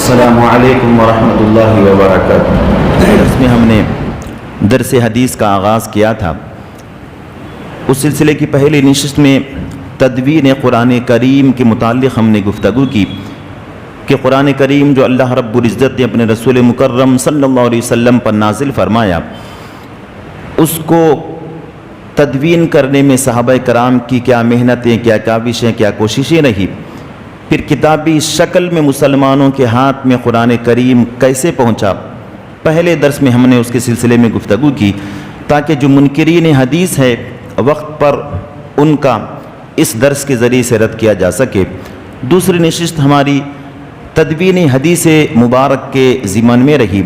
السلام علیکم ورحمۃ اللہ وبرکاتہ۔ اس میں ہم نے درس حدیث کا آغاز کیا تھا۔ اس سلسلے کی پہلی نشست میں تدوین قرآن کریم کے متعلق ہم نے گفتگو کی کہ قرآن کریم جو اللہ رب العزت نے اپنے رسول مکرم صلی اللہ علیہ وسلم پر نازل فرمایا، اس کو تدوین کرنے میں صحابہ کرام کی کیا محنتیں، کیا کاوشیں، کیا کوششیں رہی، پھر کتابی شکل میں مسلمانوں کے ہاتھ میں قرآن کریم کیسے پہنچا۔ پہلے درس میں ہم نے اس کے سلسلے میں گفتگو کی تاکہ جو منکرین حدیث ہے وقت پر ان کا اس درس کے ذریعے سے رد کیا جا سکے۔ دوسری نشست ہماری تدوین حدیث مبارک کے ضمن میں رہی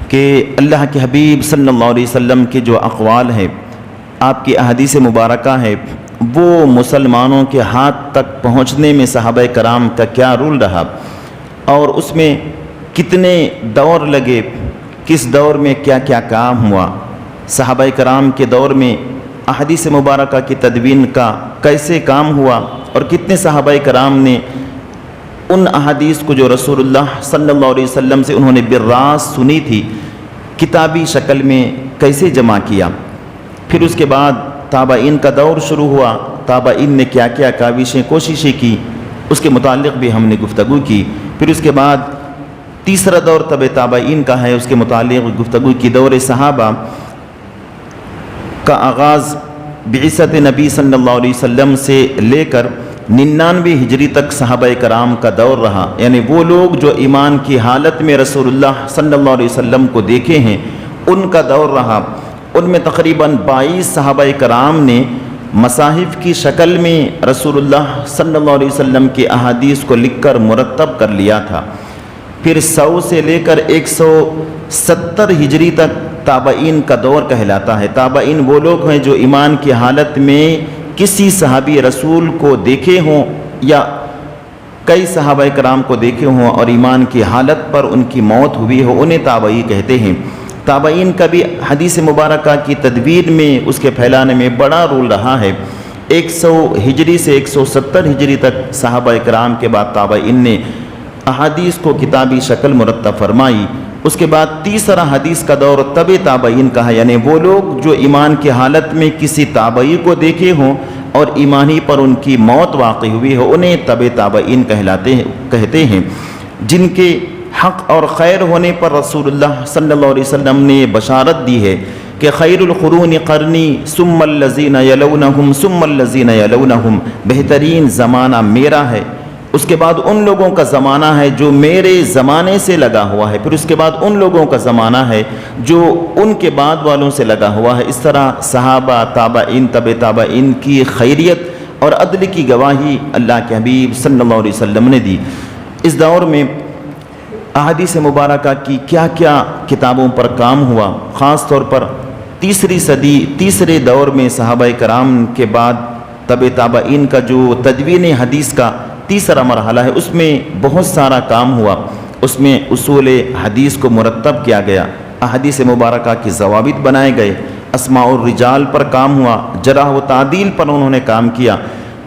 کہ اللہ کے حبیب صلی اللہ علیہ وسلم کے جو اقوال ہیں، آپ کی احادیث مبارکہ ہے، وہ مسلمانوں کے ہاتھ تک پہنچنے میں صحابہ کرام کا کیا رول رہا اور اس میں کتنے دور لگے، کس دور میں کیا کیا کام ہوا، صحابہ کرام کے دور میں احادیث مبارکہ کی تدوین کا کیسے کام ہوا اور کتنے صحابہ کرام نے ان احادیث کو جو رسول اللہ صلی اللہ علیہ وسلم سے انہوں نے بالراس سنی تھی کتابی شکل میں کیسے جمع کیا۔ پھر اس کے بعد تابعین کا دور شروع ہوا، تابعین نے کیا کیا کاوشیں کوششیں کی، اس کے متعلق بھی ہم نے گفتگو کی۔ پھر اس کے بعد تیسرا دور تابعین کا ہے، اس کے متعلق گفتگو کی۔ دور صحابہ کا آغاز بعثت نبی صلی اللہ علیہ وسلم سے لے کر 99 ہجری تک صحابہ کرام کا دور رہا، یعنی وہ لوگ جو ایمان کی حالت میں رسول اللہ صلی اللہ علیہ وسلم کو دیکھے ہیں ان کا دور رہا۔ ان میں تقریباً 22 صحابہ کرام نے مصاحف کی شکل میں رسول اللہ صلی اللہ علیہ وسلم کی احادیث کو لکھ کر مرتب کر لیا تھا۔ پھر 100 سے لے کر 170 ہجری تک تابعین کا دور کہلاتا ہے۔ تابعین وہ لوگ ہیں جو ایمان کی حالت میں کسی صحابی رسول کو دیکھے ہوں یا کئی صحابہ کرام کو دیکھے ہوں اور ایمان کی حالت پر ان کی موت ہوئی ہو، انہیں تابعی کہتے ہیں۔ تابعین کا بھی حدیث مبارکہ کی تدوین میں، اس کے پھیلانے میں بڑا رول رہا ہے۔ 100 ہجری سے 170 ہجری تک صحابہ کرام کے بعد تابعین نے احادیث کو کتابی شکل مرتب فرمائی۔ اس کے بعد تیسرا حدیث کا دور طب تابعین کا ہے، یعنی وہ لوگ جو ایمان کی حالت میں کسی تابعی کو دیکھے ہوں اور ایمانی پر ان کی موت واقع ہوئی ہو، انہیں طب تابعین کہتے ہیں، جن کے حق اور خیر ہونے پر رسول اللہ صلی اللہ علیہ وسلم نے بشارت دی ہے کہ خیر القرون قرنی ثم الذین یلونہم ثم الذین یلونہم، بہترین زمانہ میرا ہے، اس کے بعد ان لوگوں کا زمانہ ہے جو میرے زمانے سے لگا ہوا ہے، پھر اس کے بعد ان لوگوں کا زمانہ ہے جو ان کے بعد والوں سے لگا ہوا ہے۔ اس طرح صحابہ، تابعین، طب تابعین کی خیریت اور عدل کی گواہی اللہ کے حبیب صلی اللہ علیہ وسلم نے دی۔ اس دور میں احادیث مبارکہ کی کیا کیا کتابوں پر کام ہوا، خاص طور پر تیسری صدی، تیسرے دور میں صحابہ کرام کے بعد طب تابعین کا جو تدوین حدیث کا تیسرا مرحلہ ہے، اس میں بہت سارا کام ہوا۔ اس میں اصول حدیث کو مرتب کیا گیا، احادیث مبارکہ کے ضوابط بنائے گئے، اسماء الرجال پر کام ہوا، جرح و تعدیل پر انہوں نے کام کیا۔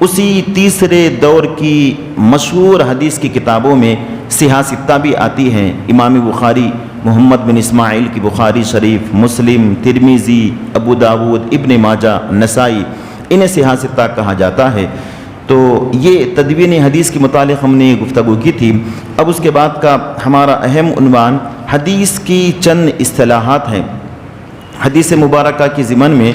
اسی تیسرے دور کی مشہور حدیث کی کتابوں میں صحاح ستہ بھی آتی ہیں۔ امام بخاری، محمد بن اسماعیل کی بخاری شریف، مسلم، ترمذی، ابو داود، ابن ماجہ، نسائی، انہیں صحاح ستہ کہا جاتا ہے۔ تو یہ تدوین حدیث کے متعلق ہم نے گفتگو کی تھی۔ اب اس کے بعد کا ہمارا اہم عنوان حدیث کی چند اصطلاحات ہیں۔ حدیث مبارکہ کی ضمن میں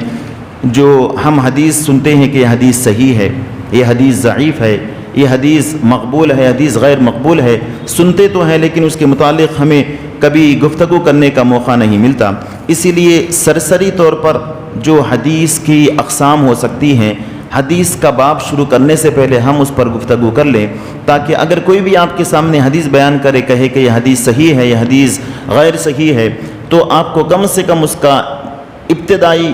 جو ہم حدیث سنتے ہیں کہ یہ حدیث صحیح ہے، یہ حدیث ضعیف ہے، یہ حدیث مقبول ہے، حدیث غیر مقبول ہے، سنتے تو ہیں لیکن اس کے متعلق ہمیں کبھی گفتگو کرنے کا موقع نہیں ملتا۔ اسی لیے سرسری طور پر جو حدیث کی اقسام ہو سکتی ہیں، حدیث کا باب شروع کرنے سے پہلے ہم اس پر گفتگو کر لیں تاکہ اگر کوئی بھی آپ کے سامنے حدیث بیان کرے، کہے کہ یہ حدیث صحیح ہے، یہ حدیث غیر صحیح ہے، تو آپ کو کم سے کم اس کا ابتدائی،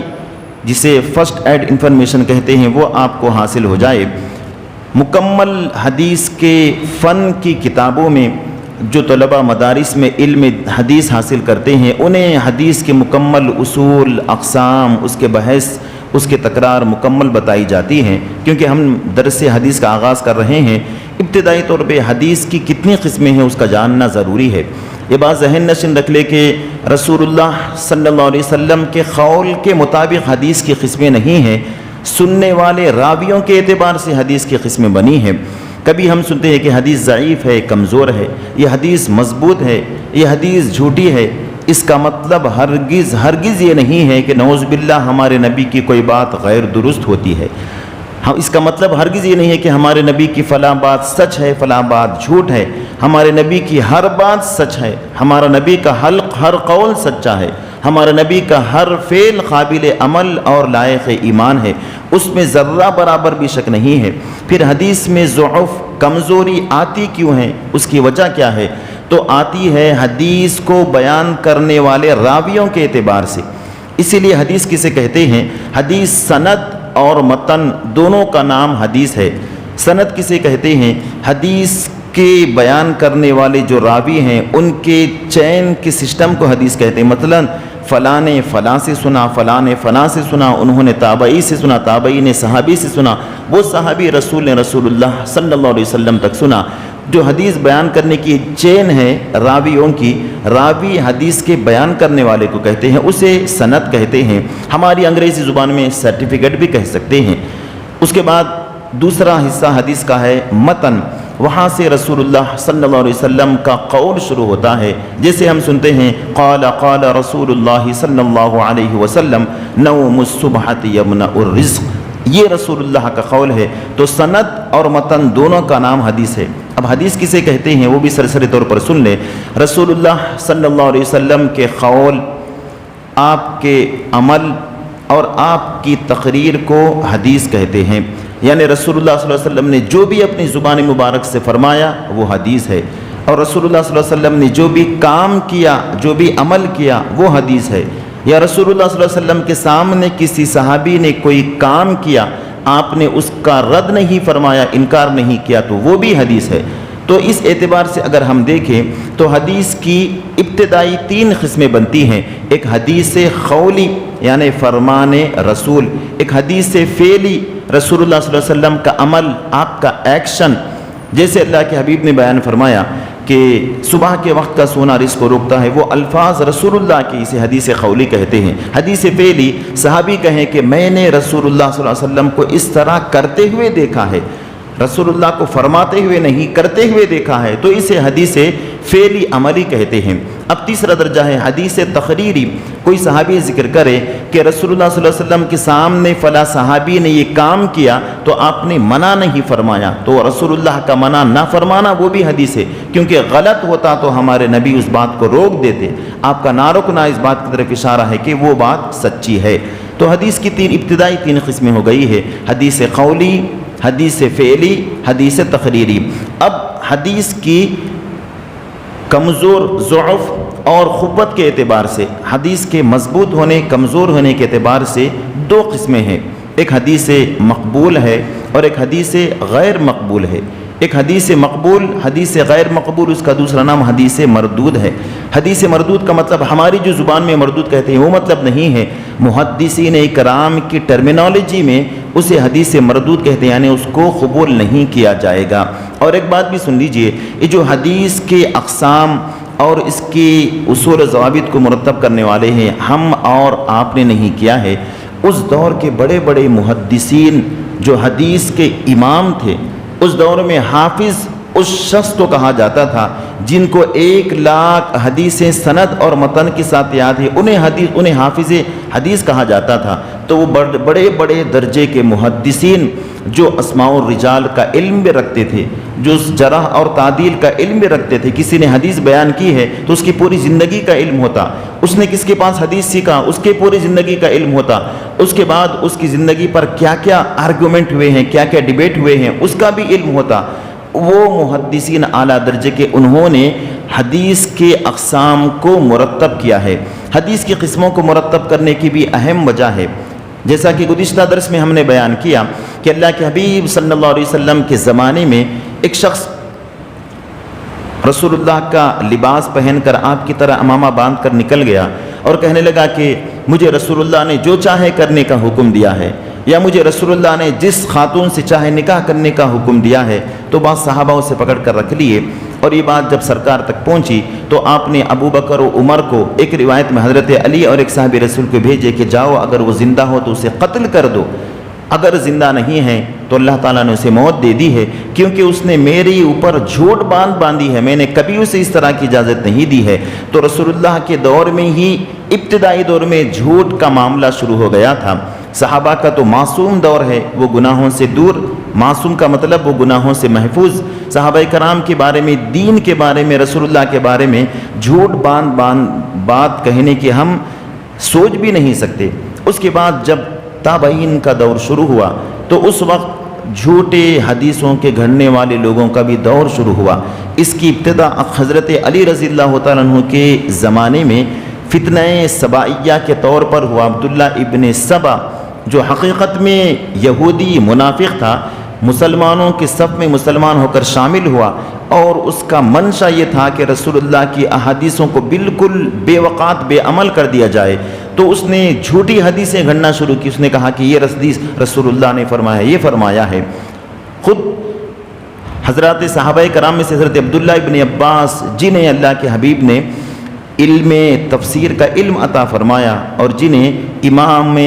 جسے فرسٹ ایڈ انفارمیشن کہتے ہیں، وہ آپ کو حاصل ہو جائے۔ مکمل حدیث کے فن کی کتابوں میں جو طلبہ مدارس میں علم حدیث حاصل کرتے ہیں، انہیں حدیث کے مکمل اصول، اقسام، اس کے بحث، اس کے تکرار مکمل بتائی جاتی ہیں، کیونکہ ہم درس حدیث کا آغاز کر رہے ہیں ابتدائی طور پہ حدیث کی کتنی قسمیں ہیں اس کا جاننا ضروری ہے۔ یہ بات ذہن نشین رکھ لے کہ رسول اللہ صلی اللہ علیہ وسلم کے قول کے مطابق حدیث کی قسمیں نہیں ہیں، سننے والے راویوں کے اعتبار سے حدیث کی قسمیں بنی ہیں۔ کبھی ہم سنتے ہیں کہ حدیث ضعیف ہے، کمزور ہے، یہ حدیث مضبوط ہے، یہ حدیث جھوٹی ہے۔ اس کا مطلب ہرگز یہ نہیں ہے کہ نعوذ باللہ ہمارے نبی کی کوئی بات غیر درست ہوتی ہے۔ اس کا مطلب ہرگز یہ نہیں ہے کہ ہمارے نبی کی فلاں بات سچ ہے، فلاں بات جھوٹ ہے۔ ہمارے نبی کی ہر بات سچ ہے، ہمارا نبی کا ہر قول سچا ہے، ہمارا نبی کا ہر فعل قابل عمل اور لائق ایمان ہے، اس میں ذرہ برابر بھی شک نہیں ہے۔ پھر حدیث میں ضعف، کمزوری آتی کیوں ہے؟ اس کی وجہ کیا ہے؟ تو آتی ہے حدیث کو بیان کرنے والے راویوں کے اعتبار سے۔ اسی لیے حدیث کسے کہتے ہیں؟ حدیث سند اور متن دونوں کا نام حدیث ہے۔ سند کسے کہتے ہیں؟ حدیث کے بیان کرنے والے جو راوی ہیں ان کے چین کے سسٹم کو حدیث کہتے ہیں۔ مثلا فلاں نے فلاں سے سنا، فلاں نے فلاں سے سنا، انہوں نے تابعی سے سنا، تابعی نے صحابی سے سنا، وہ صحابی رسول نے رسول اللہ صلی اللہ علیہ وسلم تک سنا۔ جو حدیث بیان کرنے کی چین ہے راویوں کی، راوی حدیث کے بیان کرنے والے کو کہتے ہیں، اسے سند کہتے ہیں۔ ہماری انگریزی زبان میں سرٹیفکیٹ بھی کہہ سکتے ہیں۔ اس کے بعد دوسرا حصہ حدیث کا ہے متن، وہاں سے رسول اللہ صلی اللہ علیہ وسلم کا قول شروع ہوتا ہے، جیسے ہم سنتے ہیں قال قال رسول اللہ صلی اللہ علیہ وسلم نوم الصبحۃ یمنع الرزق، یہ رسول اللہ کا قول ہے۔ تو سند اور متن دونوں کا نام حدیث ہے۔ اب حدیث کسے کہتے ہیں وہ بھی سرسری طور پر سن لیں۔ رسول اللہ صلی اللہ علیہ وسلم کے قول، آپ کے عمل اور آپ کی تقریر کو حدیث کہتے ہیں۔ یعنی رسول اللہ صلی اللہ علیہ وسلم نے جو بھی اپنی زبان مبارک سے فرمایا وہ حدیث ہے، اور رسول اللہ صلی اللہ علیہ وسلم نے جو بھی کام کیا، جو بھی عمل کیا وہ حدیث ہے۔ یا رسول اللہ صلی اللہ علیہ وسلم کے سامنے کسی صحابی نے کوئی کام کیا، آپ نے اس کا رد نہیں فرمایا، انکار نہیں کیا، تو وہ بھی حدیث ہے۔ تو اس اعتبار سے اگر ہم دیکھیں تو حدیث کی ابتدائی 3 قسمیں بنتی ہیں۔ ایک حدیث قولی یعنی فرمان رسول، ایک حدیث فعلی رسول اللہ صلی اللہ علیہ وسلم کا عمل، آپ کا ایکشن، جیسے اللہ کے حبیب نے بیان فرمایا کہ صبح کے وقت کا سونا رزق کو روکتا ہے، وہ الفاظ رسول اللہ کی، اسے حدیث قولی کہتے ہیں۔ حدیث فعلی صحابی کہیں کہ میں نے رسول اللہ صلی اللہ علیہ وسلم کو اس طرح کرتے ہوئے دیکھا ہے، رسول اللہ کو فرماتے ہوئے نہیں، کرتے ہوئے دیکھا ہے، تو اسے حدیث فعلی عملی کہتے ہیں۔ اب تیسرا درجہ ہے حدیث تقریری، کوئی صحابی ذکر کرے کہ رسول اللہ صلی اللہ علیہ وسلم کے سامنے فلاں صحابی نے یہ کام کیا تو آپ نے منع نہیں فرمایا، تو رسول اللہ کا منع نہ فرمانا وہ بھی حدیث ہے، کیونکہ غلط ہوتا تو ہمارے نبی اس بات کو روک دیتے۔ آپ کا نہ روکنا اس بات کی طرف اشارہ ہے کہ وہ بات سچی ہے۔ تو حدیث کی ابتدائی 3 قسمیں ہو گئی ہے، حدیث قولی، حدیث فعلی، حدیث تقریری۔ اب حدیث کی کمزور، ضعف اور قوت کے اعتبار سے، حدیث کے مضبوط ہونے، کمزور ہونے کے اعتبار سے 2 قسمیں ہیں۔ ایک حدیث مقبول ہے اور ایک حدیث غیر مقبول ہے۔ ایک حدیث مقبول، حدیث غیر مقبول، اس کا دوسرا نام حدیث مردود ہے۔ حدیث مردود کا مطلب ہماری جو زبان میں مردود کہتے ہیں وہ مطلب نہیں ہے، محدثین اکرام کی ٹرمینالوجی میں اسے حدیث مردود کہتے ہیں، یعنی اس کو قبول نہیں کیا جائے گا۔ اور ایک بات بھی سن لیجئے، یہ جو حدیث کے اقسام اور اس کی اصول و ضوابط کو مرتب کرنے والے ہیں، ہم اور آپ نے نہیں کیا ہے، اس دور کے بڑے بڑے محدثین جو حدیث کے امام تھے، اس دور میں حافظ اس شخص کو کہا جاتا تھا جن کو 1,00,000 حدیثیں سند اور متن کے ساتھ یاد ہے، انہیں حافظ حدیث کہا جاتا تھا۔ تو وہ بڑے بڑے درجے کے محدثین جو اسماء الرجال کا علم بھی رکھتے تھے، جو جرح اور تعدیل کا علم بھی رکھتے تھے، کسی نے حدیث بیان کی ہے تو اس کی پوری زندگی کا علم ہوتا، اس نے کس کے پاس حدیث سیکھا اس کے پوری زندگی کا علم ہوتا، اس کے بعد اس کی زندگی پر کیا کیا آرگومنٹ ہوئے ہیں، کیا کیا ڈیبیٹ ہوئے ہیں، اس کا بھی علم ہوتا۔ وہ محدثین اعلیٰ درجے کے، انہوں نے حدیث کے اقسام کو مرتب کیا ہے۔ حدیث کی قسموں کو مرتب کرنے کی بھی اہم وجہ ہے، جیسا کہ گزشتہ درس میں ہم نے بیان کیا کہ اللہ کے حبیب صلی اللہ علیہ وسلم کے زمانے میں ایک شخص رسول اللہ کا لباس پہن کر آپ کی طرح امامہ باندھ کر نکل گیا اور کہنے لگا کہ مجھے رسول اللہ نے جو چاہے کرنے کا حکم دیا ہے، یا مجھے رسول اللہ نے جس خاتون سے چاہے نکاح کرنے کا حکم دیا ہے۔ تو بعض صحابہ اسے پکڑ کر رکھ لیے، اور یہ بات جب سرکار تک پہنچی تو آپ نے ابو بکر و عمر کو، ایک روایت میں حضرت علی اور ایک صحابی رسول کو بھیجے کہ جاؤ، اگر وہ زندہ ہو تو اسے قتل کر دو، اگر زندہ نہیں ہے تو اللہ تعالیٰ نے اسے موت دے دی ہے، کیونکہ اس نے میرے اوپر جھوٹ باندھی ہے، میں نے کبھی اسے اس طرح کی اجازت نہیں دی ہے۔ تو رسول اللہ کے دور میں ہی، ابتدائی دور میں جھوٹ کا معاملہ شروع ہو گیا تھا۔ صحابہ کا تو معصوم دور ہے، وہ گناہوں سے دور، معصوم کا مطلب وہ گناہوں سے محفوظ۔ صحابہ کرام کے بارے میں، دین کے بارے میں، رسول اللہ کے بارے میں جھوٹ بات کہنے کی ہم سوچ بھی نہیں سکتے۔ اس کے بعد جب تابعین کا دور شروع ہوا تو اس وقت جھوٹے حدیثوں کے گھڑنے والے لوگوں کا بھی دور شروع ہوا۔ اس کی ابتدا حضرت علی رضی اللہ تعالیٰ عنہ کے زمانے میں فتنہ سبائیہ کے طور پر ہوا۔ عبداللہ ابن سبا جو حقیقت میں یہودی منافق تھا، مسلمانوں کے صف میں مسلمان ہو کر شامل ہوا، اور اس کا منشا یہ تھا کہ رسول اللہ کی احادیثوں کو بالکل بے وقات بے عمل کر دیا جائے۔ تو اس نے جھوٹی حدیثیں گھڑنا شروع کی۔ اس نے کہا کہ یہ حدیث رسول اللہ نے فرمایا، یہ فرمایا ہے۔ خود حضرات صحابہ کرام میں سے حضرت عبداللہ ابن عباس، جنہیں اللہ کے حبیب نے علم تفسیر کا علم عطا فرمایا اور جنہیں امام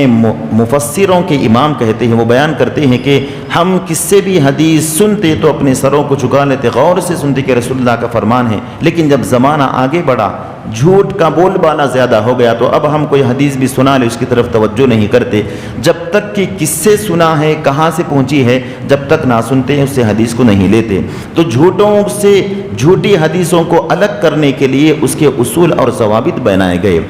مفسروں کے امام کہتے ہیں، وہ بیان کرتے ہیں کہ ہم کس سے بھی حدیث سنتے تو اپنے سروں کو جھکا لیتے، غور سے سنتے کہ رسول اللہ کا فرمان ہے، لیکن جب زمانہ آگے بڑھا، جھوٹ کا بول بالا زیادہ ہو گیا، تو اب ہم کوئی حدیث بھی سنا لے اس کی طرف توجہ نہیں کرتے، جب تک کہ کس سے سنا ہے، کہاں سے پہنچی ہے، جب تک نہ سنتے ہیں اس سے حدیث کو نہیں لیتے۔ تو جھوٹوں سے، جھوٹی حدیثوں کو الگ کرنے کے لیے اس کے اصول اور ضوابط بنائے گئے۔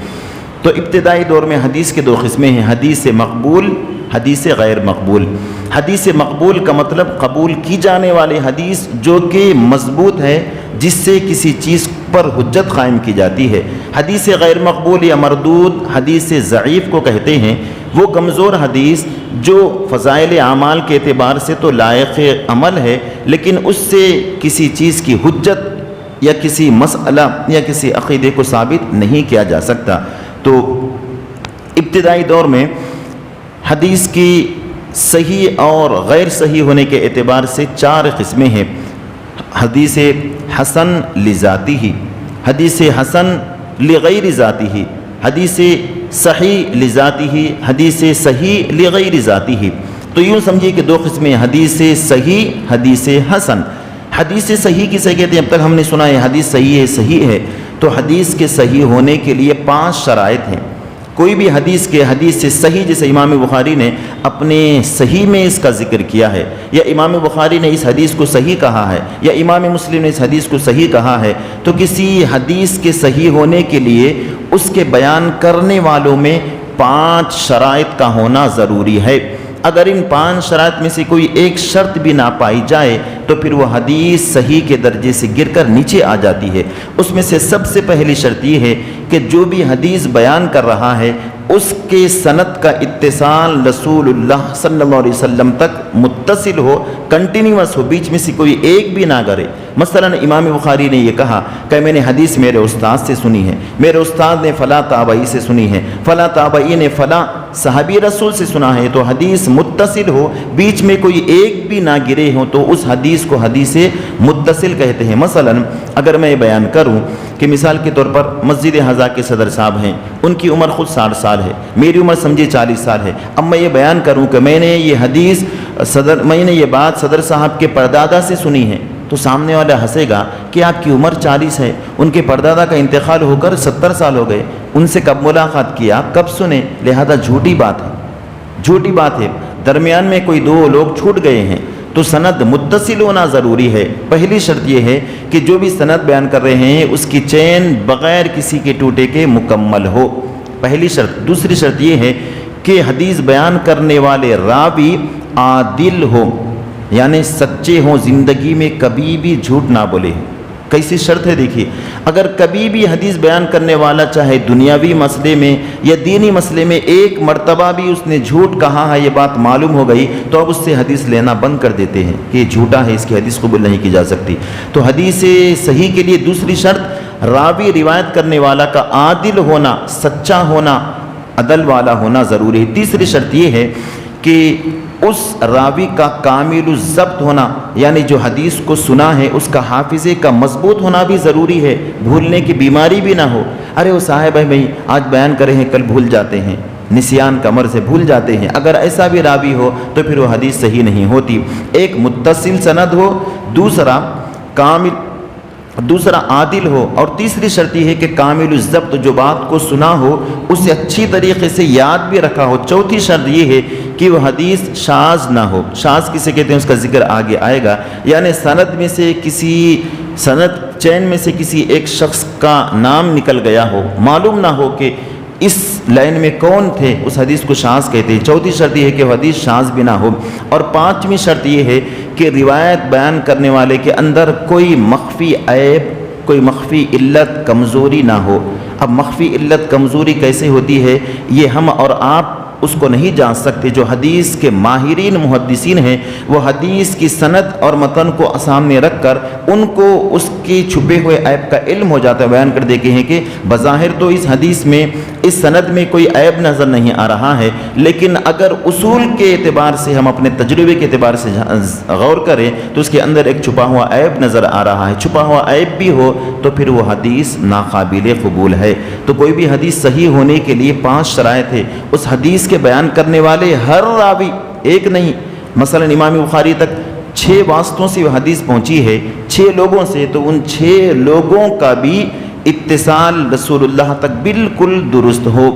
تو ابتدائی دور میں حدیث کے دو قسمیں ہیں، حدیث مقبول، حدیث غیر مقبول۔ حدیث مقبول کا مطلب قبول کی جانے والی حدیث جو کہ مضبوط ہے، جس سے کسی چیز پر حجت قائم کی جاتی ہے۔ حدیث غیر مقبول یا مردود حدیث ضعیف کو کہتے ہیں، وہ کمزور حدیث جو فضائل اعمال کے اعتبار سے تو لائق عمل ہے، لیکن اس سے کسی چیز کی حجت یا کسی مسئلہ یا کسی عقیدے کو ثابت نہیں کیا جا سکتا۔ تو ابتدائی دور میں حدیث کی صحیح اور غیر صحیح ہونے کے اعتبار سے 4 قسمیں ہیں۔ حدیث حسن لذاتہ، حدیث حسن لغیر ذاتہ، حدیث صحیح لذاتہ، حدیث صحیح لغیر ذاتہ۔ تو یوں سمجھیے کہ 2 قسمیں، حدیث صحیح، حدیث حسن۔ حدیث صحیح کسے کہتے ہیں؟ اب تک ہم نے سنا ہے حدیث صحیح ہے، صحیح ہے، تو حدیث کے صحیح ہونے کے لیے 5 شرائط ہیں۔ کوئی بھی حدیث کے حدیث سے صحیح، جیسے امام بخاری نے اپنے صحیح میں اس کا ذکر کیا ہے، یا امام بخاری نے اس حدیث کو صحیح کہا ہے، یا امام مسلم نے اس حدیث کو صحیح کہا ہے، تو کسی حدیث کے صحیح ہونے کے لیے اس کے بیان کرنے والوں میں 5 شرائط کا ہونا ضروری ہے۔ اگر ان 5 شرائط میں سے کوئی ایک شرط بھی نہ پائی جائے تو پھر وہ حدیث صحیح کے درجے سے گر کر نیچے آ جاتی ہے۔ اس میں سے سب سے پہلی شرط یہ ہے کہ جو بھی حدیث بیان کر رہا ہے اس کے سند کا اتصال رسول اللہ صلی اللہ علیہ وسلم تک متصل ہو، کنٹینیوس ہو، بیچ میں سے کوئی ایک بھی نہ گرے۔ مثلا امام بخاری نے یہ کہا کہ میں نے حدیث میرے استاد سے سنی ہے، میرے استاد نے فلاں تابعی سے سنی ہے، فلاں تابعی نے فلاں صحابی رسول سے سنا ہے، تو حدیث متصل ہو، بیچ میں کوئی ایک بھی نہ گرے ہو، تو اس حدیث کو حدیث متصل کہتے ہیں۔ مثلا اگر میں یہ بیان کروں کہ مثال کے طور پر مسجد حضا کے صدر صاحب ہیں، ان کی عمر خود 60 سال ہے، میری عمر سمجھے 40 سال ہے، اب میں یہ بیان کروں کہ میں نے یہ حدیث میں نے یہ بات صدر صاحب کے پردادا سے سنی ہے، تو سامنے والا ہنسے گا کہ آپ کی عمر 40 ہے، ان کے پردادا کا انتقال ہو کر 70 سال ہو گئے، ان سے کب ملاقات کی، آپ کب سنے؟ لہذا جھوٹی بات ہے، جھوٹی بات ہے، درمیان میں کوئی 2 لوگ چھوٹ گئے ہیں، تو سند متصل ہونا ضروری ہے۔ پہلی شرط یہ ہے کہ جو بھی سند بیان کر رہے ہیں اس کی چین بغیر کسی کے ٹوٹے کے مکمل ہو، پہلی شرط۔ دوسری شرط یہ ہے کہ حدیث بیان کرنے والے راوی عادل ہو، یعنی سچے ہوں، زندگی میں کبھی بھی جھوٹ نہ بولے۔ کیسی شرط ہے دیکھیے، اگر کبھی بھی حدیث بیان کرنے والا چاہے دنیاوی مسئلے میں یا دینی مسئلے میں ایک مرتبہ بھی اس نے جھوٹ کہا ہے، یہ بات معلوم ہو گئی، تو اب اس سے حدیث لینا بند کر دیتے ہیں کہ یہ جھوٹا ہے، اس کی حدیث قبول نہیں کی جا سکتی۔ تو حدیث صحیح کے لیے دوسری شرط راوی روایت کرنے والا کا عادل ہونا، سچا ہونا، عدل والا ہونا ضروری ہے۔ تیسری شرط یہ ہے کہ اس راوی کا کامل الضبط ہونا، یعنی جو حدیث کو سنا ہے اس کا حافظے کا مضبوط ہونا بھی ضروری ہے، بھولنے کی بیماری بھی نہ ہو۔ ارے وہ صاحب ہے بھائی آج بیان کرے ہیں کل بھول جاتے ہیں، نسیان کا مرض سے بھول جاتے ہیں، اگر ایسا بھی راوی ہو تو پھر وہ حدیث صحیح نہیں ہوتی۔ ایک متصل سند ہو، دوسرا عادل ہو، اور تیسری شرط یہ ہے کہ کامل الضبط، جو بات کو سنا ہو اسے اچھی طریقے سے یاد بھی رکھا ہو۔ چوتھی شرط یہ ہے کہ وہ حدیث شاذ نہ ہو۔ شاذ کسے کہتے ہیں اس کا ذکر آگے آئے گا، یعنی سند چین میں سے کسی ایک شخص کا نام نکل گیا ہو، معلوم نہ ہو کہ اس لائن میں کون تھے، اس حدیث کو شاذ کہتے ہیں۔ چوتھی شرط یہ ہے کہ وہ حدیث شاذ بھی نہ ہو، اور پانچویں شرط یہ ہے کہ روایت بیان کرنے والے کے اندر کوئی مخفی عیب، کوئی مخفی علت، کمزوری نہ ہو۔ اب مخفی علت کمزوری کیسے ہوتی ہے یہ ہم اور آپ اس کو نہیں جان سکتے۔ جو حدیث کے ماہرین محدثین ہیں وہ حدیث کی سند اور متن کو سامنے رکھ کر ان کو اس کے چھپے ہوئے عیب کا علم ہو جاتا ہے، بیان کر دیتے ہیں کہ بظاہر تو اس حدیث میں اس سند میں کوئی عیب نظر نہیں آ رہا ہے، لیکن اگر اصول کے اعتبار سے ہم اپنے تجربے کے اعتبار سے غور کریں تو اس کے اندر ایک چھپا ہوا عیب نظر آ رہا ہے۔ چھپا ہوا عیب بھی ہو تو پھر وہ حدیث ناقابل قبول ہے۔ تو کوئی بھی حدیث صحیح ہونے کے لیے 5 شرائط ہے۔ اس حدیث کے بیان کرنے والے ہر راوی ایک نہیں، مثلا امام بخاری تک 6 واسطوں سے وہ حدیث پہنچی ہے، 6 لوگوں سے، تو ان 6 لوگوں کا بھی اتصال رسول اللہ تک بالکل درست ہو،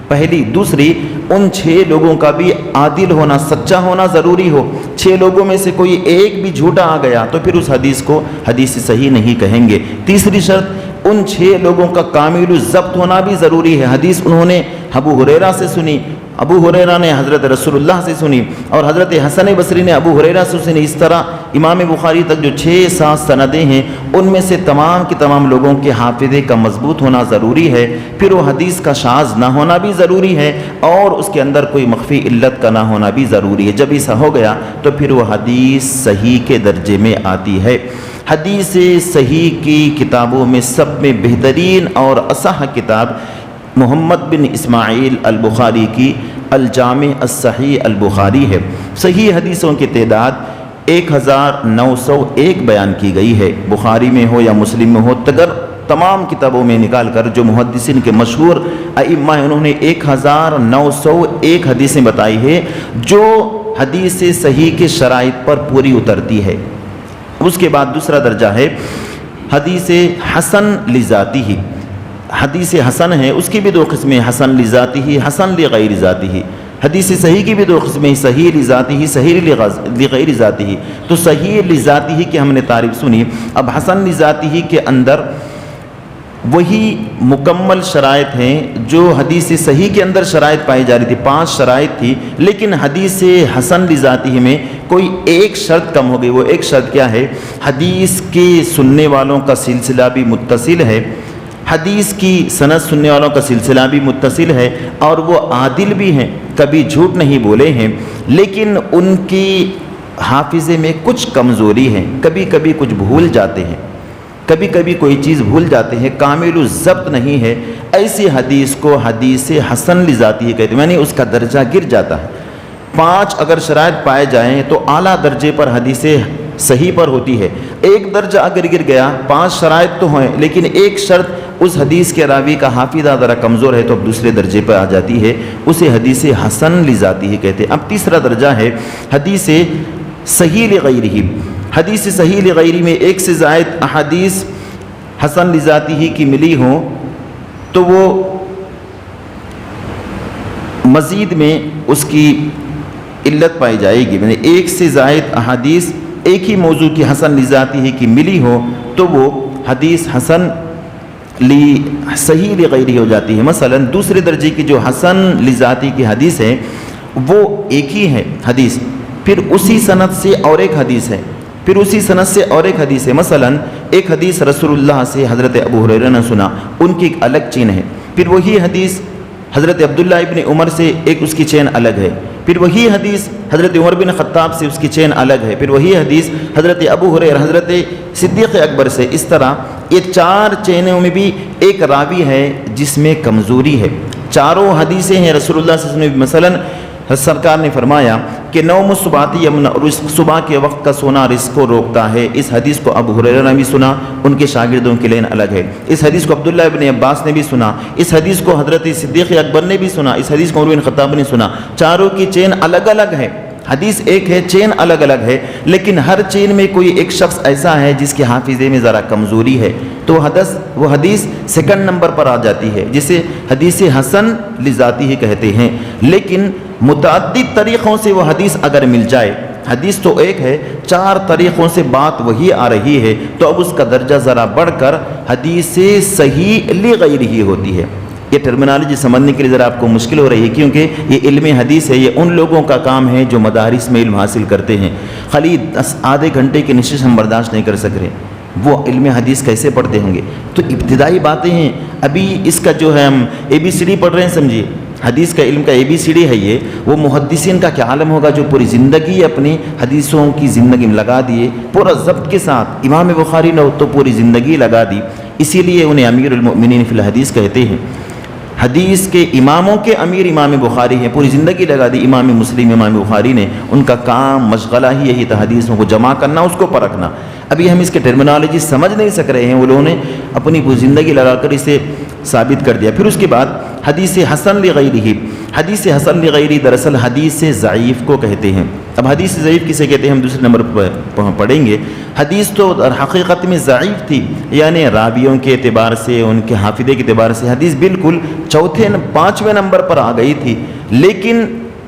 پہلی۔ دوسری، ان 6 لوگوں کا بھی عادل ہونا، سچا ہونا ضروری ہو۔ 6 لوگوں میں سے کوئی ایک بھی جھوٹا آ گیا تو پھر اس حدیث کو حدیث صحیح نہیں کہیں گے۔ تیسری شرط، ان 6 لوگوں کا کامل الضبط ہونا بھی ضروری ہے۔ حدیث انہوں نے ابو ہریرہ سے سنی، ابو ہریرہ نے حضرت رسول اللہ سے سنی، اور حضرت حسن بصری نے ابو ہریرہ سے سنی۔ اس طرح امام بخاری تک جو 6-7 سندیں ہیں ان میں سے تمام کے تمام لوگوں کے حافظے کا مضبوط ہونا ضروری ہے، پھر وہ حدیث کا شاذ نہ ہونا بھی ضروری ہے، اور اس کے اندر کوئی مخفی علت کا نہ ہونا بھی ضروری ہے۔ جب ایسا ہو گیا تو پھر وہ حدیث صحیح کے درجے میں آتی ہے۔ حدیث صحیح کی کتابوں میں سب میں بہترین اور اصح کتاب محمد بن اسماعیل البخاری کی الجامع الصحیح البخاری ہے۔ صحیح حدیثوں کی تعداد 1901 بیان کی گئی ہے، بخاری میں ہو یا مسلم میں ہو، تمام کتابوں میں نکال کر جو محدثین کے مشہور ائمہ ہیں انہوں نے 1901 حدیثیں بتائی ہے جو حدیث صحیح کے شرائط پر پوری اترتی ہے۔ اس کے بعد دوسرا درجہ ہے حدیث حسن لذاتی ہی۔ حدیث حسن ہے، اس کی بھی 2 قسمیں، حسن لذاتی ہی، حسن لغیر ذاتی ہی۔ حدیث صحیح کی بھی 2 قسمیں، صحیح لذاتی ہی، صحیح لغیر ذاتی ہی۔ تو صحیح لذاتی ہی کی ہم نے تعریف سنی، اب حسن لذاتی ہی کے اندر وہی مکمل شرائط ہیں جو حدیث صحیح کے اندر شرائط پائی جا رہی تھی، 5 شرائط تھی، لیکن حدیث حسن لذاتی ہی میں کوئی ایک شرط کم ہو گئی۔ وہ ایک شرط کیا ہے؟ حدیث کے سننے والوں کا سلسلہ بھی متصل ہے، حدیث کی سند سننے والوں کا سلسلہ بھی متصل ہے، اور وہ عادل بھی ہیں، کبھی جھوٹ نہیں بولے ہیں، لیکن ان کی حافظے میں کچھ کمزوری ہے، کبھی کبھی کچھ بھول جاتے ہیں، کبھی کبھی کوئی چیز بھول جاتے ہیں، کامل الضبط نہیں ہے۔ ایسی حدیث کو حدیث حسن لذاتی کہتے ہیں، یعنی اس کا درجہ گر جاتا ہے۔ 5 اگر شرائط پائے جائیں تو اعلیٰ درجے پر حدیث صحیح پر ہوتی ہے۔ ایک درجہ اگر گر گیا، 5 شرائط تو ہیں لیکن ایک شرط اس حدیث کے راوی کا حافظہ ذرا کمزور ہے تو اب دوسرے درجے پر آ جاتی ہے، اسے حدیث حسن لذاتی ہی کہتے ہیں۔ اب تیسرا درجہ ہے حدیث صحیح لغیرہ۔ حدیث صحیح لغیرہ میں 1 سے زائد احادیث حسن لذاتی ہی کی ملی ہوں تو وہ مزید میں اس کی علت پائی جائے گی، یعنی 1 سے زائد احادیث ایک ہی موضوع کی حسن لذاتی ہی کی ملی ہو تو وہ حدیث حسن صحیح لغیرہ ہو جاتی ہے۔ مثلا دوسرے درجے کی جو حسن لذاتی کی حدیث ہے وہ ایک ہی ہے حدیث، پھر اسی سند سے اور ایک حدیث ہے، پھر اسی سند سے اور ایک حدیث ہے۔ مثلا ایک حدیث رسول اللہ سے حضرت ابو ہریرہ نے سنا، ان کی ایک الگ چین ہے، پھر وہی حدیث حضرت عبداللہ ابن عمر سے ایک اس کی چین الگ ہے، پھر وہی حدیث حضرت عمر بن خطاب سے اس کی چین الگ ہے، پھر وہی حدیث حضرت ابو ہریرہ حضرت صدیق اکبر سے۔ اس طرح یہ 4 چینوں میں بھی ایک راوی ہے جس میں کمزوری ہے۔ چاروں حدیثیں ہیں رسول اللہ صلی اللہ علیہ وسلم، مثلا سرکار نے فرمایا کہ نوم الصباتی یمنع رزق، صبح کے وقت کا سونا رزق کو روکتا ہے۔ اس حدیث کو ابو ہریرہ نے بھی سنا، ان کے شاگردوں کی لین الگ ہے۔ اس حدیث کو عبداللہ ابن عباس نے بھی سنا، اس حدیث کو حضرت صدیق اکبر نے بھی سنا، اس حدیث کو عمر بن خطاب نے سنا۔ چاروں کی چین الگ الگ ہے، حدیث ایک ہے، چین الگ الگ ہے، لیکن ہر چین میں کوئی ایک شخص ایسا ہے جس کے حافظے میں ذرا کمزوری ہے، تو وہ حدیث سیکنڈ نمبر پر آ جاتی ہے، جسے حدیث حسن لذاتی ہی کہتے ہیں۔ لیکن متعدد طریقوں سے وہ حدیث اگر مل جائے، حدیث تو ایک ہے، 4 طریقوں سے بات وہی آ رہی ہے، تو اب اس کا درجہ ذرا بڑھ کر حدیث صحیح لغیرہ ہوتی ہے۔ یہ ٹرمینالوجی سمجھنے کے لیے ذرا آپ کو مشکل ہو رہی ہے، کیونکہ یہ علم حدیث ہے، یہ ان لوگوں کا کام ہے جو مدارس میں علم حاصل کرتے ہیں۔ خالی آدھے گھنٹے کی نشست ہم برداشت نہیں کر سک رہے، وہ علم حدیث کیسے پڑھتے ہوں گے؟ تو ابتدائی باتیں ہیں، ابھی اس کا جو ہے ہم ABCD پڑھ رہے ہیں، سمجھیے حدیث کا علم کا ABCD ہے یہ۔ وہ محدثین کا کیا عالم ہوگا جو پوری زندگی اپنی حدیثوں کی زندگی میں لگا دیے، پورا ضبط کے ساتھ۔ امام بخاری نے تو پوری زندگی لگا دی، اسی لیے انہیں امیر المؤمنین فی الحدیث کہتے ہیں۔ حدیث کے اماموں کے امیر امام بخاری ہیں، پوری زندگی لگا دی امام مسلم امام بخاری نے، ان کا کام مشغلہ ہی یہی تھا، حدیثوں کو جمع کرنا، اس کو پرکھنا۔ ابھی ہم اس کے ٹرمینالوجی سمجھ نہیں سک رہے ہیں، وہ لوگوں نے اپنی پوری زندگی لگا کر اسے ثابت کر دیا۔ پھر اس کے بعد حدیث حسن لغیرہ، حدیث حسن لغیرہ دراصل حدیث ضعیف کو کہتے ہیں۔ اب حدیث ضعیف کسے کہتے ہیں ہم دوسرے نمبر پر پڑھیں گے۔ حدیث تو در حقیقت میں ضعیف تھی، یعنی راویوں کے اعتبار سے، ان کے حافظے کے اعتبار سے حدیث بالکل 4-5ویں نمبر پر آ گئی تھی، لیکن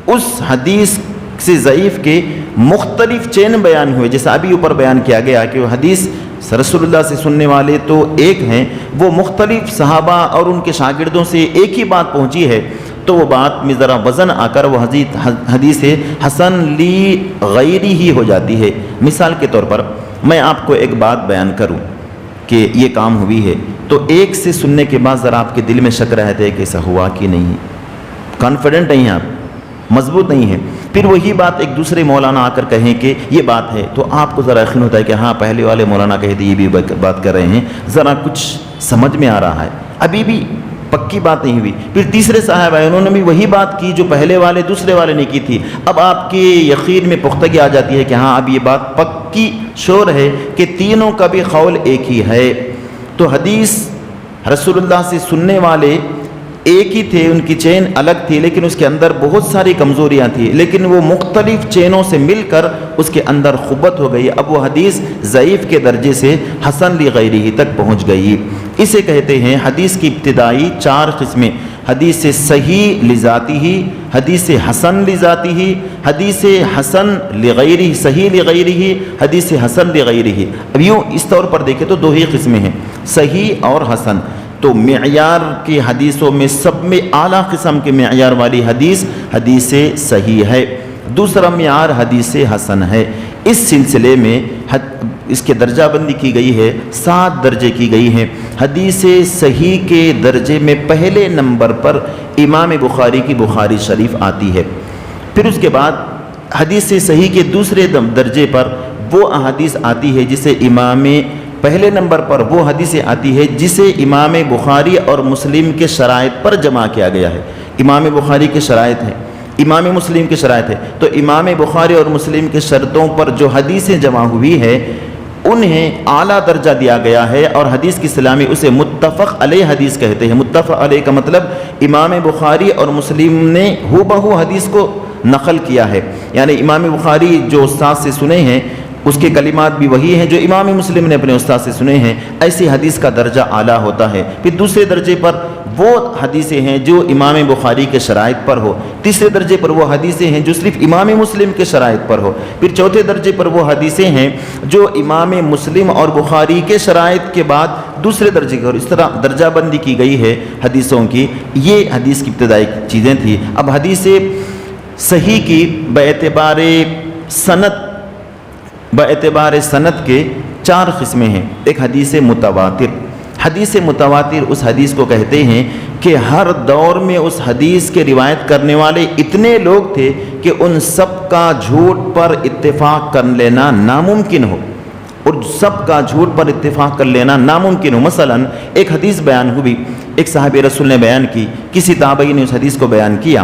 اس حدیث سے ضعیف کے مختلف چین بیان ہوئے، جیسا ابھی اوپر بیان کیا گیا کہ وہ حدیث رسول اللہ سے سننے والے تو ایک ہیں، وہ مختلف صحابہ اور ان کے شاگردوں سے ایک ہی بات پہنچی ہے، تو وہ بات میں ذرا وزن آ کر وہ حدیث حسن لغیرہ ہی ہو جاتی ہے۔ مثال کے طور پر میں آپ کو ایک بات بیان کروں کہ یہ کام ہوئی ہے، تو ایک سے سننے کے بعد ذرا آپ کے دل میں شک رہتا ہے کہ ایسا ہوا کہ نہیں، کانفیڈنٹ نہیں ہیں آپ، مضبوط نہیں ہے، پھر وہی بات ایک دوسرے مولانا آ کر کہیں کہ یہ بات ہے، تو آپ کو ذرا یقین ہوتا ہے کہ ہاں پہلے والے مولانا کہتے یہ بھی بات کر رہے ہیں، ذرا کچھ سمجھ میں آ رہا ہے، ابھی بھی پکی بات نہیں ہوئی۔ پھر تیسرے صاحب آئے، انہوں نے بھی وہی بات کی جو پہلے والے دوسرے والے نے کی تھی، اب آپ کے یقین میں پختگی آ جاتی ہے کہ ہاں اب یہ بات پکی شور ہے کہ تینوں کا بھی قول ایک ہی ہے۔ تو حدیث رسول اللہ سے سننے والے ایک ہی تھے، ان کی چین الگ تھی، لیکن اس کے اندر بہت ساری کمزوریاں تھیں، لیکن وہ مختلف چینوں سے مل کر اس کے اندر قوت ہو گئی، اب وہ حدیث ضعیف کے درجے سے حسن لغیرہ تک پہنچ گئی۔ اسے کہتے ہیں حدیث کی ابتدائی 4 قسمیں: حدیث صحیح لذاتہ، حدیث حسن لذاتہ، حدیث حسن لغیرہ، صحیح لغیرہ، حدیث حسن لغیرہ۔ اب یوں اس طور پر دیکھیں تو 2 ہی قسمیں ہیں، صحیح اور حسن۔ تو معیار کی حدیثوں میں سب میں اعلیٰ قسم کے معیار والی حدیث حدیث صحیح ہے، دوسرا معیار حدیث حسن ہے۔ اس سلسلے میں اس کے درجہ بندی کی گئی ہے، 7 درجے کی گئی ہیں۔ حدیث صحیح کے درجے میں پہلے نمبر پر امام بخاری کی بخاری شریف آتی ہے، پھر اس کے بعد حدیث صحیح کے دوسرے درجے پر وہ احادیث آتی ہے جسے پہلے نمبر پر وہ حدیثیں آتی ہے جسے امام بخاری اور مسلم کے شرائط پر جمع کیا گیا ہے۔ امام بخاری کے شرائط ہیں، امام مسلم کے شرائط ہے، تو امام بخاری اور مسلم کے شرطوں پر جو حدیثیں جمع ہوئی ہے انہیں اعلیٰ درجہ دیا گیا ہے، اور حدیث کی اصطلاح میں اسے متفق علیہ حدیث کہتے ہیں۔ متفق علیہ کا مطلب امام بخاری اور مسلم نے ہو بہو حدیث کو نقل کیا ہے، یعنی امام بخاری جو استاد سے سنے ہیں اس کے کلمات بھی وہی ہیں جو امام مسلم نے اپنے استاد سے سنے ہیں، ایسی حدیث کا درجہ اعلیٰ ہوتا ہے۔ پھر دوسرے درجے پر وہ حدیثیں ہیں جو امام بخاری کے شرائط پر ہو، تیسرے درجے پر وہ حدیثیں ہیں جو صرف امام مسلم کے شرائط پر ہو، پھر چوتھے درجے پر وہ حدیثیں ہیں جو امام مسلم اور بخاری کے شرائط کے بعد دوسرے درجے کی، اور اس طرح درجہ بندی کی گئی ہے حدیثوں کی۔ یہ حدیث کی ابتدائی چیزیں تھیں۔ اب حدیث صحیح کی باعتبار سند کے 4 قسمیں ہیں۔ ایک حدیث متواتر۔ حدیث متواتر اس حدیث کو کہتے ہیں کہ ہر دور میں اس حدیث کے روایت کرنے والے اتنے لوگ تھے کہ ان سب کا جھوٹ پر اتفاق کر لینا ناممکن ہو، اور سب کا جھوٹ پر اتفاق کر لینا ناممکن ہو۔ مثلا ایک حدیث بیان ہوئی، ایک صحابی رسول نے بیان کی، کسی تابعی نے اس حدیث کو بیان کیا،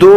2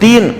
3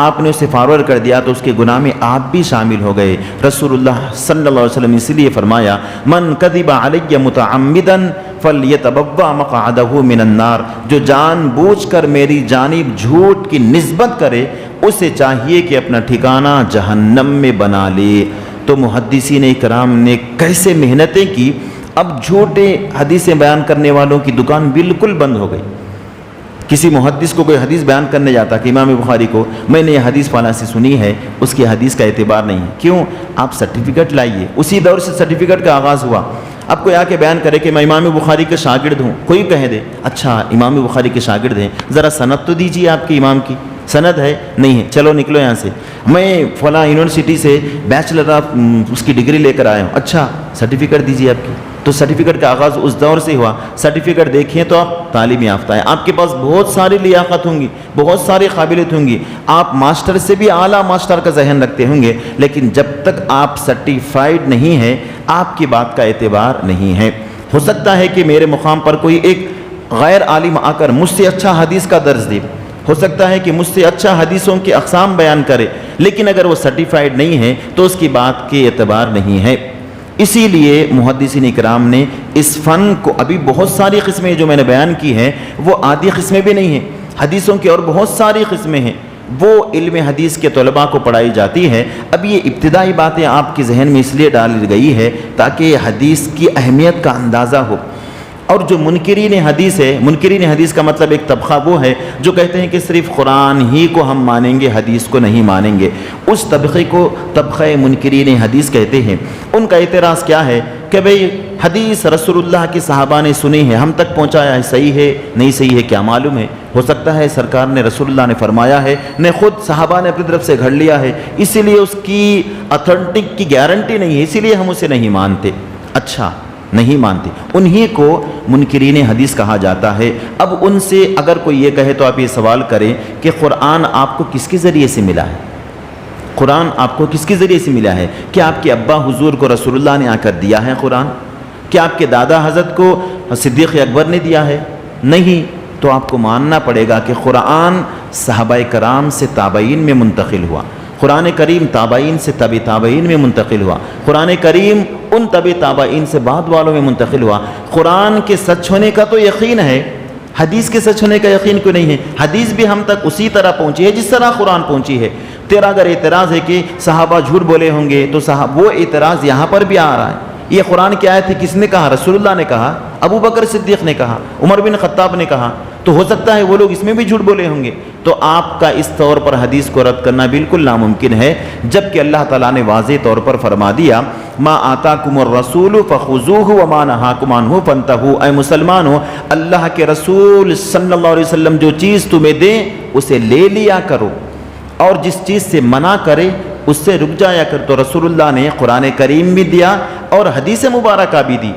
آپ نے اسے فارورڈ کر دیا تو اس کے گناہ میں آپ بھی شامل ہو گئے۔ رسول اللہ صلی اللہ علیہ وسلم اس لیے فرمایا من کذب علی متعمدا فلیتبوأ مقعدہ من النار، جو جان بوجھ کر میری جانب جھوٹ کی نسبت کرے اسے چاہیے کہ اپنا ٹھکانہ جہنم میں بنا لے۔ تو محدثین اکرام نے کیسے محنتیں کی، اب جھوٹے حدیثیں بیان کرنے والوں کی دکان بالکل بند ہو گئی۔ کسی محدث کو کوئی حدیث بیان کرنے جاتا کہ امام بخاری کو میں نے یہ حدیث فلاں سے سنی ہے، اس کی حدیث کا اعتبار نہیں ہے۔ کیوں؟ آپ سرٹیفکیٹ لائیے۔ اسی دور سے سرٹیفکیٹ کا آغاز ہوا۔ اب کوئی آ کے بیان کرے کہ میں امام بخاری کے شاگرد ہوں، کوئی کہہ دے اچھا امام بخاری کے شاگرد ہیں، ذرا سند تو دیجیے آپ کے امام کی، سند ہے نہیں ہے، چلو نکلو یہاں سے، میں فلاں یونیورسٹی سے بیچلر آف اس کی ڈگری لے کر آیا ہوں، اچھا سرٹیفکیٹ دیجیے آپ کی۔ تو سرٹیفکیٹ کا آغاز اس دور سے ہوا۔ سرٹیفکیٹ دیکھیں تو آپ تعلیم یافتہ ہیں، آپ کے پاس بہت ساری لیاقت ہوں گی، بہت ساری قابلیت ہوں گی، آپ ماسٹر سے بھی اعلیٰ ماسٹر کا ذہن رکھتے ہوں گے، لیکن جب تک آپ سرٹیفائیڈ نہیں ہیں آپ کی بات کا اعتبار نہیں ہے۔ ہو سکتا ہے کہ میرے مقام پر کوئی ایک غیر عالم آ کر مجھ سے اچھا حدیث کا درس دے، ہو سکتا ہے کہ مجھ سے اچھا حدیثوں کی اقسام بیان کرے، لیکن اگر وہ سرٹیفائیڈ نہیں ہے تو اس کی بات کے اعتبار نہیں ہے۔ اسی لیے محدثین اکرام نے اس فن کو، ابھی بہت ساری قسمیں جو میں نے بیان کی ہیں وہ آدھی قسمیں بھی نہیں ہیں، حدیثوں کی اور بہت ساری قسمیں ہیں، وہ علم حدیث کے طلباء کو پڑھائی جاتی ہے۔ اب یہ ابتدائی باتیں آپ کے ذہن میں اس لیے ڈال گئی ہے تاکہ حدیث کی اہمیت کا اندازہ ہو۔ اور جو منکرین حدیث ہے، منکرین حدیث کا مطلب ایک طبقہ وہ ہے جو کہتے ہیں کہ صرف قرآن ہی کو ہم مانیں گے، حدیث کو نہیں مانیں گے، اس طبقے کو طبقہ منکرین حدیث کہتے ہیں۔ ان کا اعتراض کیا ہے کہ بھئی حدیث رسول اللہ کے صحابہ نے سنی ہے، ہم تک پہنچایا ہے، صحیح ہے نہیں صحیح ہے کیا معلوم ہے، ہو سکتا ہے سرکار نے، رسول اللہ نے فرمایا ہے، نے خود صحابہ نے اپنی طرف سے گھڑ لیا ہے، اسی لیے اس کی اتھینٹک کی گارنٹی نہیں ہے، اسی لیے ہم اسے نہیں مانتے۔ اچھا نہیں مانتے، انہی کو منکرین حدیث کہا جاتا ہے۔ اب ان سے اگر کوئی یہ کہے تو آپ یہ سوال کریں کہ قرآن آپ کو کس کے ذریعے سے ملا ہے؟ قرآن آپ کو کس کے ذریعے سے ملا ہے؟ کیا آپ کے ابا حضور کو رسول اللہ نے آ کر دیا ہے قرآن؟ کیا آپ کے دادا حضرت کو صدیق اکبر نے دیا ہے؟ نہیں۔ تو آپ کو ماننا پڑے گا کہ قرآن صحابہ کرام سے تابعین میں منتقل ہوا، قرآن کریم تابعین سے تبع تابعین میں منتقل ہوا، قرآن کریم ان تبع تابعین سے بعد والوں میں منتقل ہوا۔ قرآن کے سچ ہونے کا تو یقین ہے، حدیث کے سچ ہونے کا یقین کیوں نہیں ہے؟ حدیث بھی ہم تک اسی طرح پہنچی ہے جس طرح قرآن پہنچی ہے۔ تیرا اگر اعتراض ہے کہ صحابہ جھوٹ بولے ہوں گے تو وہ اعتراض یہاں پر بھی آ رہا ہے۔ یہ قرآن کی آیت ہے، کس نے کہا؟ رسول اللہ نے کہا، ابو بکر صدیق نے کہا، عمر بن خطاب نے کہا، تو ہو سکتا ہے وہ لوگ اس میں بھی جھوٹ بولے ہوں گے۔ تو آپ کا اس طور پر حدیث کو رد کرنا بالکل ناممکن ہے، جبکہ اللہ تعالیٰ نے واضح طور پر فرما دیا ما آتاکم الرسول فخذوہ وما نہاکم عنہ فانتہوا۔ اے مسلمانوں، اللہ کے رسول صلی اللہ علیہ وسلم جو چیز تمہیں دیں اسے لے لیا کرو، اور جس چیز سے منع کرے اس سے رک جایا کر۔ تو رسول اللہ نے قرآن کریم بھی دیا اور حدیث مبارکہ بھی دی۔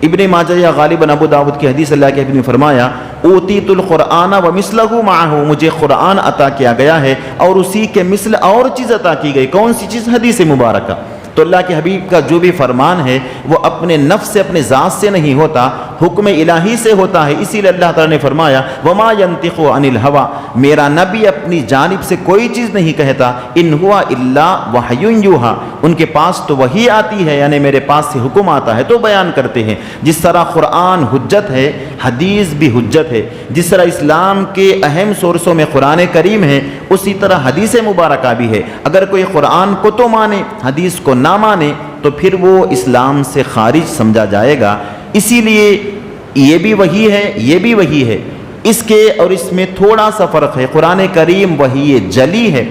ابن ماجہ یا غالباً ابو داؤد کی حدیث، اللہ کے حبیب نے فرمایا اوتیت القرآن ومثلہ معہ، مجھے قرآن عطا کیا گیا ہے اور اسی کے مثل اور چیز عطا کی گئی۔ کون سی چیز؟ حدیث مبارکہ۔ تو اللہ کے حبیب کا جو بھی فرمان ہے وہ اپنے نفس سے، اپنے ذات سے نہیں ہوتا، حکم الہی سے ہوتا ہے۔ اسی لیے اللہ تعالیٰ نے فرمایا وما ينطق عن الهوى، میرا نبی اپنی جانب سے کوئی چیز نہیں کہتا، ان ہوا الا وحی یوحی، ان کے پاس تو وحی آتی ہے، یعنی میرے پاس سے حکم آتا ہے تو بیان کرتے ہیں۔ جس طرح قرآن حجت ہے، حدیث بھی حجت ہے، جس طرح اسلام کے اہم سورسوں میں قرآن کریم ہے، اسی طرح حدیث مبارکہ بھی ہے۔ اگر کوئی قرآن کو تو مانے، حدیث کو نہ مانے تو پھر وہ اسلام سے خارج سمجھا جائے گا۔ اسی لیے یہ بھی وحی ہے، یہ بھی وحی ہے، اس کے اور اس میں تھوڑا سا فرق ہے۔ قرآن کریم وحی جلی ہے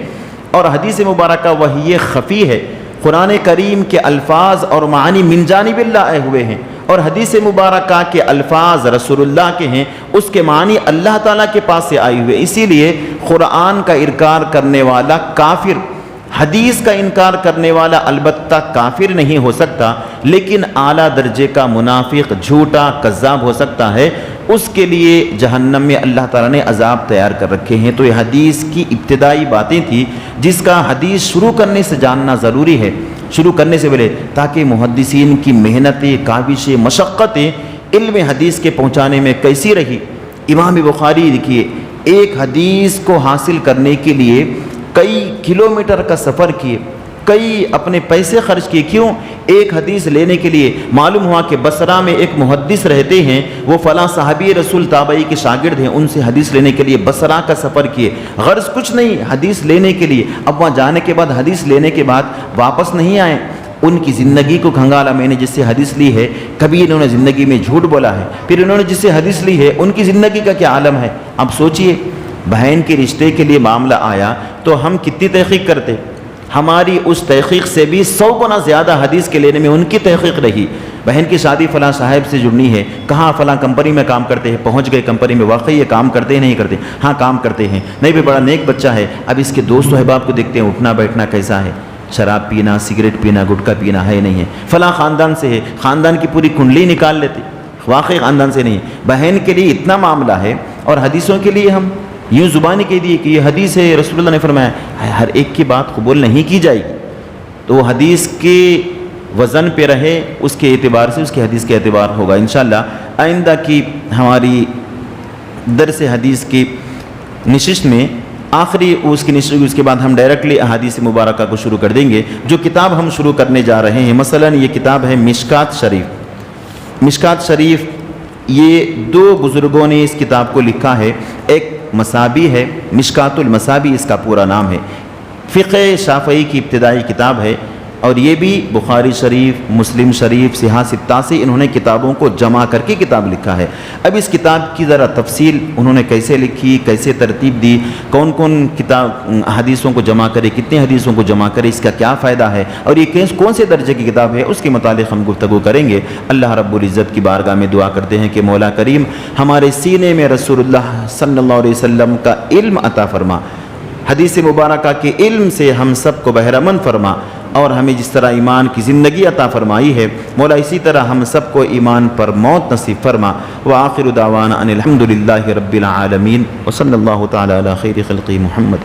اور حدیث مبارکہ وحی خفی ہے۔ قرآن کریم کے الفاظ اور معنی من جانب اللہ آئے ہوئے ہیں، اور حدیث مبارکہ کے الفاظ رسول اللہ کے ہیں، اس کے معنی اللہ تعالیٰ کے پاس سے آئے ہوئے۔ اسی لیے قرآن کا انکار کرنے والا کافر، حدیث کا انکار کرنے والا البتہ کافر نہیں ہو سکتا، لیکن اعلیٰ درجے کا منافق، جھوٹا، کذاب ہو سکتا ہے۔ اس کے لیے جہنم میں اللہ تعالیٰ نے عذاب تیار کر رکھے ہیں۔ تو یہ حدیث کی ابتدائی باتیں تھیں جس کا حدیث شروع کرنے سے جاننا ضروری ہے، شروع کرنے سے پہلے، تاکہ محدثین کی محنتیں، کاوشیں، مشقتیں علم حدیث کے پہنچانے میں کیسی رہی۔ امام بخاری دیکھیے، ایک حدیث کو حاصل کرنے کے لیے کئی کلومیٹر کا سفر کیے، کئی اپنے پیسے خرچ کیے. کیوں؟ ایک حدیث لینے کے لیے. معلوم ہوا کہ بصرہ میں ایک محدث رہتے ہیں، وہ فلاں صحابی رسول تابعی کے شاگرد ہیں، ان سے حدیث لینے کے لیے بصرہ کا سفر کیے. غرض کچھ نہیں، حدیث لینے کے لیے. اب وہاں جانے کے بعد، حدیث لینے کے بعد واپس نہیں آئے. ان کی زندگی کو کھنگالا. میں نے جس سے حدیث لی ہے، کبھی انہوں نے زندگی میں جھوٹ بولا ہے، پھر انہوں نے جس سے حدیث لی ہے ان کی زندگی کا کیا عالم ہے. اب سوچئے، بہن کے رشتے کے لیے معاملہ آیا تو ہم کتنی تحقیق کرتے. ہماری اس تحقیق سے بھی 100 گنا زیادہ حدیث کے لینے میں ان کی تحقیق رہی. بہن کی شادی فلاں صاحب سے جڑنی ہے، کہاں فلاں کمپنی میں کام کرتے ہیں. پہنچ گئے کمپنی میں، واقعی یہ کام کرتے ہیں نہیں کرتے؟ ہاں کام کرتے ہیں. نہیں بھی بڑا نیک بچہ ہے. اب اس کے دوست و احباب کو دیکھتے ہیں، اٹھنا بیٹھنا کیسا ہے، شراب پینا، سگریٹ پینا، گٹکا پینا ہے نہیں ہے. فلاں خاندان سے ہے، خاندان کی پوری کنڈلی نکال لیتے، واقعی خاندان سے نہیں. بہن کے لیے اتنا معاملہ ہے، اور حدیثوں کے لیے ہم یوں زبانی کہہ دیے کہ یہ حدیث ہے، رسول اللہ نے فرمایا. ہر ایک کی بات قبول نہیں کی جائے گی. تو وہ حدیث کے وزن پہ رہے، اس کے اعتبار سے اس کے حدیث کے اعتبار ہوگا. انشاءاللہ آئندہ کی ہماری درس حدیث کی نشست میں آخری اس کی نشست، اس کے بعد ہم ڈائریکٹلی احادیث مبارکہ کو شروع کر دیں گے. جو کتاب ہم شروع کرنے جا رہے ہیں، مثلا یہ کتاب ہے مشکات شریف. مشکات شریف یہ 2 بزرگوں نے اس کتاب کو لکھا ہے. ایک مصابی ہے، مشکات المصابی اس کا پورا نام ہے. فقہ شافعی کی ابتدائی کتاب ہے، اور یہ بھی بخاری شریف، مسلم شریف، صحاح ستہ سے انہوں نے کتابوں کو جمع کر کے کتاب لکھا ہے. اب اس کتاب کی ذرا تفصیل انہوں نے کیسے لکھی، کیسے ترتیب دی، کون کون کتاب حدیثوں کو جمع کرے، کتنے حدیثوں کو جمع کرے، اس کا کیا فائدہ ہے، اور یہ کون سے درجے کی کتاب ہے، اس کے متعلق ہم گفتگو کریں گے. اللہ رب العزت کی بارگاہ میں دعا کرتے ہیں کہ مولا کریم ہمارے سینے میں رسول اللہ صلی اللہ علیہ وسلم کا علم عطا فرما، حدیث مبارکہ کے علم سے ہم سب کو بہرہ مند فرما، اور ہمیں جس طرح ایمان کی زندگی عطا فرمائی ہے مولا، اسی طرح ہم سب کو ایمان پر موت نصیب فرما. وآخر دعوانا ان الحمد للہ رب العالمین، وصلی اللہ تعالی علی خیر خلقہ محمد.